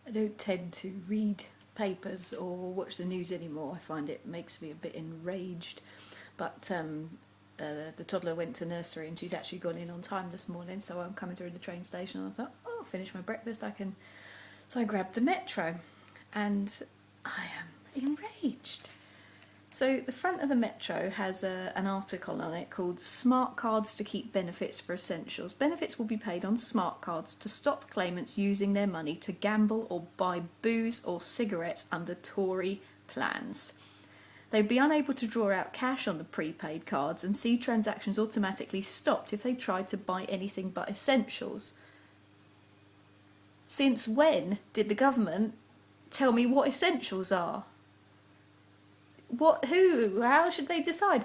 I don't tend to read papers or watch the news anymore. I find it makes me a bit enraged. But the toddler went to nursery and she's actually gone in on time this morning, so I'm coming through the train station and I thought, oh, I'll finish my breakfast, I can... So I grabbed the metro and I am enraged. So the front of the Metro has an article on it called Smart Cards to Keep Benefits for Essentials. Benefits will be paid on smart cards to stop claimants using their money to gamble or buy booze or cigarettes under Tory plans. They'd be unable to draw out cash on the prepaid cards and see transactions automatically stopped if they tried to buy anything but essentials. Since when did the government tell me what essentials are? How should they decide?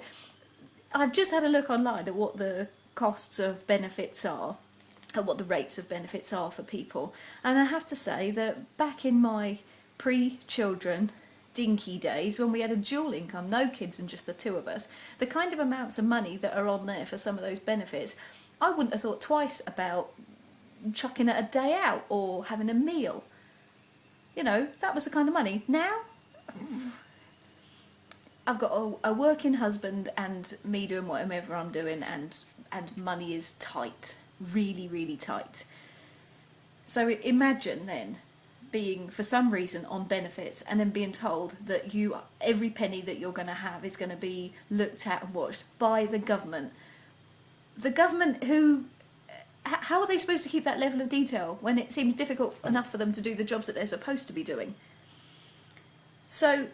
I've just had a look online at what the costs of benefits are, and what the rates of benefits are for people. And I have to say that back in my pre-children dinky days, when we had a dual income, no kids and just the two of us, the kind of amounts of money that are on there for some of those benefits, I wouldn't have thought twice about chucking it a day out or having a meal. You know, that was the kind of money. Now... I've got a working husband and me doing whatever I'm doing, and money is tight, really, really tight. So imagine then being, for some reason, on benefits and then being told that every penny that you're going to have is going to be looked at and watched by the government. The government who... How are they supposed to keep that level of detail when it seems difficult enough for them to do the jobs that they're supposed to be doing? So...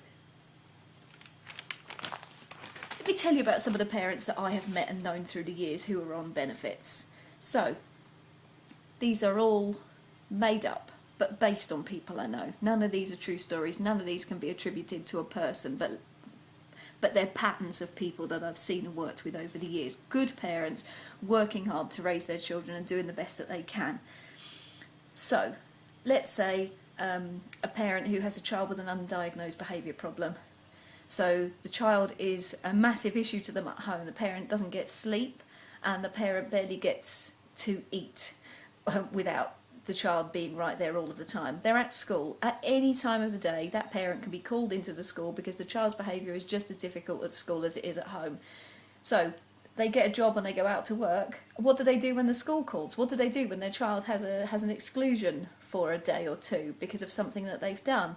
let me tell you about some of the parents that I have met and known through the years who are on benefits. So, these are all made up, but based on people I know. None of these are true stories, none of these can be attributed to a person, but they're patterns of people that I've seen and worked with over the years. Good parents, working hard to raise their children and doing the best that they can. So, let's say a parent who has a child with an undiagnosed behaviour problem. So the child is a massive issue to them at home. The parent doesn't get sleep and the parent barely gets to eat without the child being right there all of the time. They're at school. At any time of the day, that parent can be called into the school because the child's behaviour is just as difficult at school as it is at home. So they get a job and they go out to work. What do they do when the school calls? What do they do when their child has an exclusion for a day or two because of something that they've done?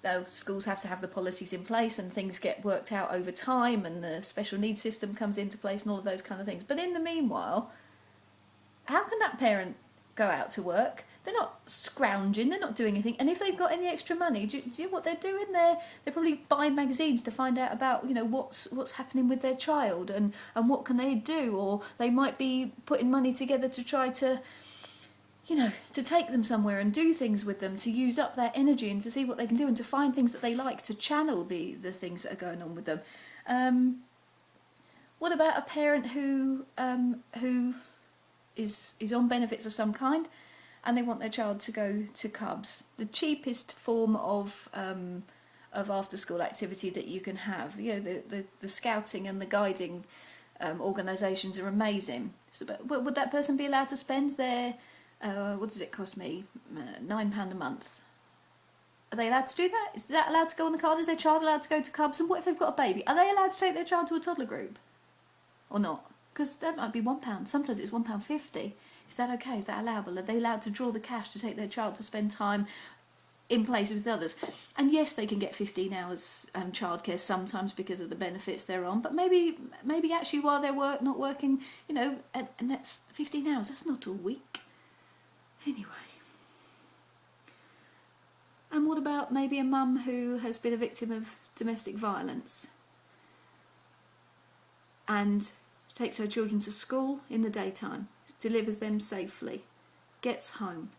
Though schools have to have the policies in place and things get worked out over time and the special needs system comes into place and all of those kind of things. But in the meanwhile, how can that parent go out to work? They're not scrounging, they're not doing anything. And if they've got any extra money, do you know what they're doing? They're probably buying magazines to find out about, you know, what's happening with their child and what can they do. Or they might be putting money together to try to... you know, to take them somewhere and do things with them, to use up their energy and to see what they can do and to find things that they like, to channel the things that are going on with them. What about a parent who is on benefits of some kind and they want their child to go to Cubs? The cheapest form of after-school activity that you can have. You know, the scouting and the guiding organisations are amazing. So, but would that person be allowed to spend their... what does it cost me? £9 a month. Are they allowed to do that? Is that allowed to go on the card? Is their child allowed to go to Cubs? And what if they've got a baby? Are they allowed to take their child to a toddler group? Or not? Because that might be £1. Sometimes it's £1.50. Is that okay? Is that allowable? Are they allowed to draw the cash to take their child to spend time in place with others? And yes, they can get 15 hours childcare sometimes because of the benefits they're on. But maybe actually while they're not working, you know, and that's 15 hours. That's not a week. Anyway, and what about maybe a mum who has been a victim of domestic violence and takes her children to school in the daytime, delivers them safely, gets home,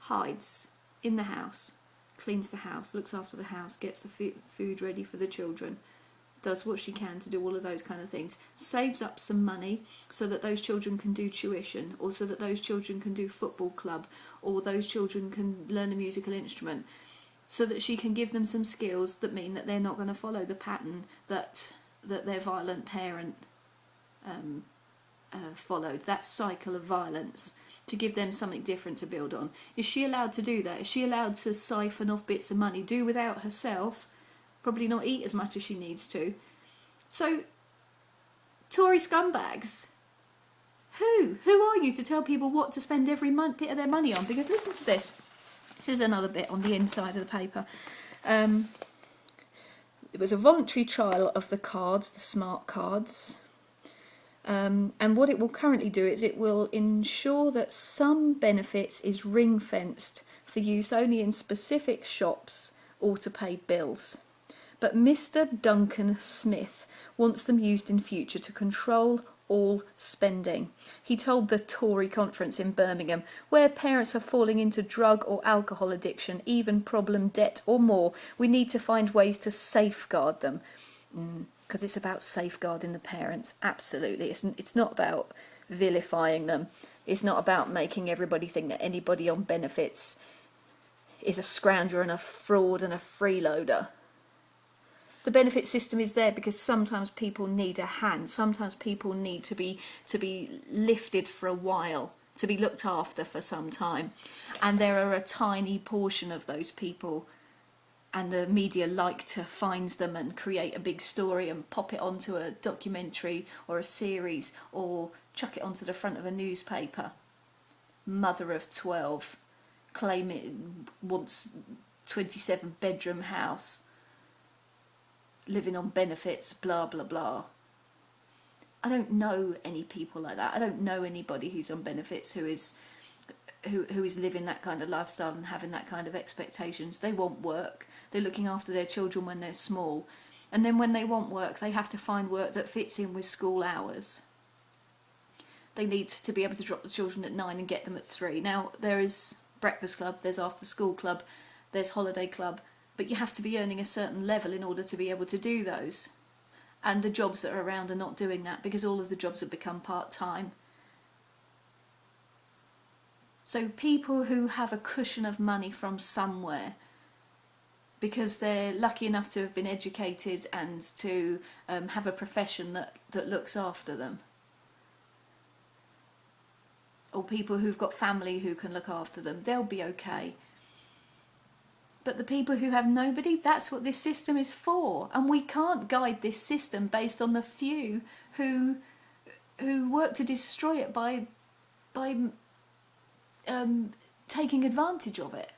hides in the house, cleans the house, looks after the house, gets the food ready for the children, does what she can to do all of those kind of things, saves up some money so that those children can do tuition, or so that those children can do football club, or those children can learn a musical instrument, so that she can give them some skills that mean that they're not going to follow the pattern that their violent parent followed, that cycle of violence. to give them something different to build on. Is she allowed to do that? Is she allowed to siphon off bits of money, do without herself, probably not eat as much as she needs to? So, Tory scumbags, who are you to tell people what to spend every bit of their money on? Because listen to this. This is another bit on the inside of the paper. It was a voluntary trial of the cards, the smart cards. And what it will currently do is it will ensure that some benefits is ring-fenced for use only in specific shops or to pay bills. But Mr. Duncan Smith wants them used in future to control all spending. He told the Tory conference in Birmingham, where parents are falling into drug or alcohol addiction, even problem debt or more, we need to find ways to safeguard them. Because it's about safeguarding the parents, absolutely. It's not about vilifying them. It's not about making everybody think that anybody on benefits is a scrounger and a fraud and a freeloader. The benefit system is there because sometimes people need a hand. Sometimes people need to be lifted for a while, to be looked after for some time. And there are a tiny portion of those people, and the media like to find them and create a big story and pop it onto a documentary or a series or chuck it onto the front of a newspaper. Mother of 12, claiming wants 27-bedroom house, living on benefits, blah, blah, blah. I don't know any people like that. I don't know anybody who's on benefits who is living that kind of lifestyle and having that kind of expectations. They want work. They're looking after their children when they're small. And then when they want work, they have to find work that fits in with school hours. They need to be able to drop the children at 9 and get them at 3. Now, there is breakfast club, there's after school club, there's holiday club, but you have to be earning a certain level in order to be able to do those. And the jobs that are around are not doing that because all of the jobs have become part-time. So people who have a cushion of money from somewhere because they're lucky enough to have been educated and to have a profession that looks after them, or people who've got family who can look after them, they'll be okay. But the people who have nobody, that's what this system is for. And we can't guide this system based on the few who work to destroy it by taking advantage of it.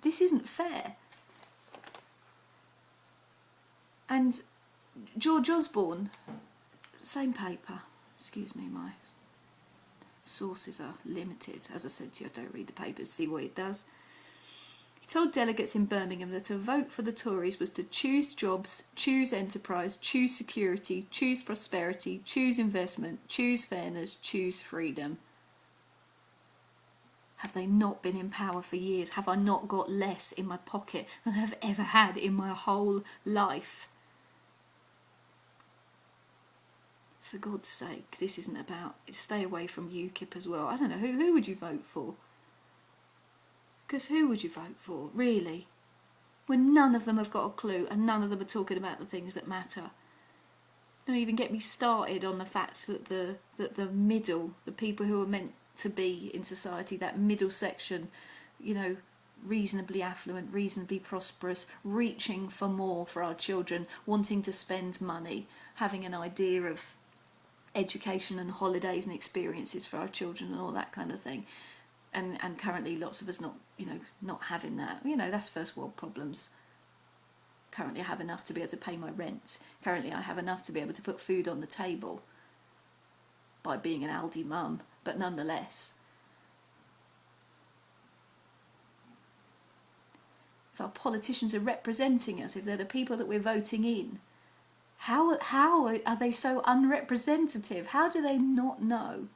This isn't fair. And George Osborne, same paper. Excuse me, my sources are limited. As I said to you, I don't read the papers, see what it does. He told delegates in Birmingham that a vote for the Tories was to choose jobs, choose enterprise, choose security, choose prosperity, choose investment, choose fairness, choose freedom. Have they not been in power for years? Have I not got less in my pocket than I've ever had in my whole life? For God's sake, this isn't about... Stay away from UKIP as well. I don't know, who would you vote for? Because who would you vote for, really? When none of them have got a clue and none of them are talking about the things that matter. Don't even get me started on the fact that the middle, the people who are meant to be in society, that middle section, you know, reasonably affluent, reasonably prosperous, reaching for more for our children, wanting to spend money, having an idea of education and holidays and experiences for our children and all that kind of thing. And currently lots of us not having that. You know, that's first world problems. Currently I have enough to be able to pay my rent. Currently I have enough to be able to put food on the table by being an Aldi mum, but nonetheless. If our politicians are representing us, if they're the people that we're voting in, how are they so unrepresentative? How do they not know